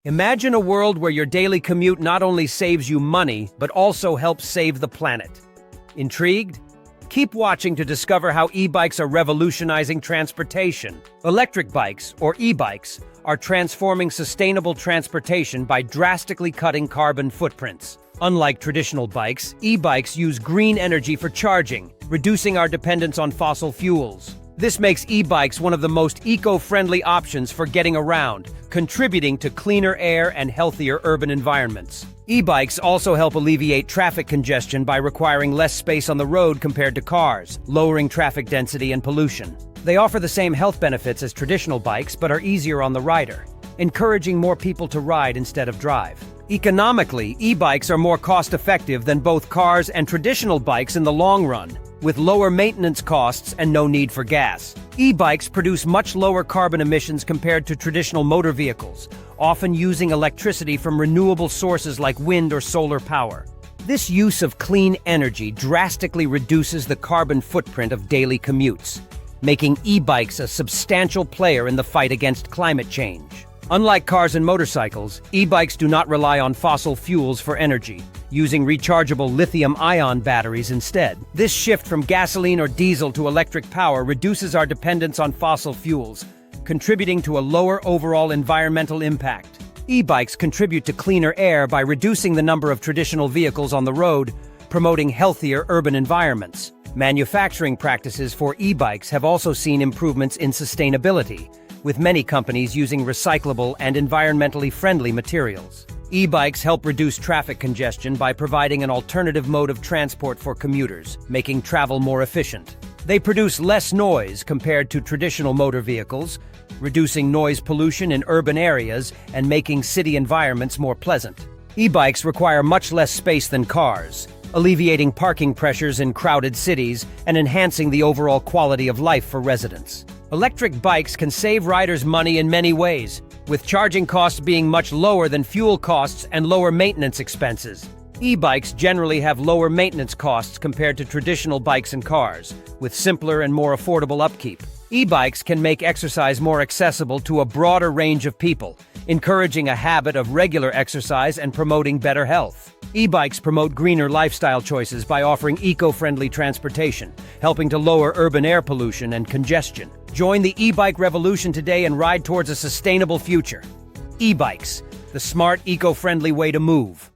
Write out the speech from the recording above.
Imagine a world where your daily commute not only saves you money, but also helps save the planet. Intrigued? Keep watching to discover how e-bikes are revolutionizing transportation. Electric bikes, or e-bikes, are transforming sustainable transportation by drastically cutting carbon footprints. Unlike traditional bikes, e-bikes use green energy for charging, reducing our dependence on fossil fuels. This makes e-bikes one of the most eco-friendly options for getting around, contributing to cleaner air and healthier urban environments. E-bikes also help alleviate traffic congestion by requiring less space on the road compared to cars, lowering traffic density and pollution. They offer the same health benefits as traditional bikes but are easier on the rider, encouraging more people to ride instead of drive. Economically, e-bikes are more cost-effective than both cars and traditional bikes in the long run, with lower maintenance costs and no need for gas. E-bikes produce much lower carbon emissions compared to traditional motor vehicles, often using electricity from renewable sources like wind or solar power. This use of clean energy drastically reduces the carbon footprint of daily commutes, making e-bikes a substantial player in the fight against climate change. Unlike cars and motorcycles, e-bikes do not rely on fossil fuels for energy, using rechargeable lithium-ion batteries instead. This shift from gasoline or diesel to electric power reduces our dependence on fossil fuels, contributing to a lower overall environmental impact. E-bikes contribute to cleaner air by reducing the number of traditional vehicles on the road, promoting healthier urban environments. Manufacturing practices for e-bikes have also seen improvements in sustainability, with many companies using recyclable and environmentally friendly materials. E-bikes help reduce traffic congestion by providing an alternative mode of transport for commuters, making travel more efficient. They produce less noise compared to traditional motor vehicles, reducing noise pollution in urban areas and making city environments more pleasant. E-bikes require much less space than cars, alleviating parking pressures in crowded cities and enhancing the overall quality of life for residents. Electric bikes can save riders money in many ways, with charging costs being much lower than fuel costs and lower maintenance expenses. E-bikes generally have lower maintenance costs compared to traditional bikes and cars, with simpler and more affordable upkeep. E-bikes can make exercise more accessible to a broader range of people, encouraging a habit of regular exercise and promoting better health. E-bikes promote greener lifestyle choices by offering eco-friendly transportation, helping to lower urban air pollution and congestion. Join the e-bike revolution today and ride towards a sustainable future. E-bikes, the smart, eco-friendly way to move.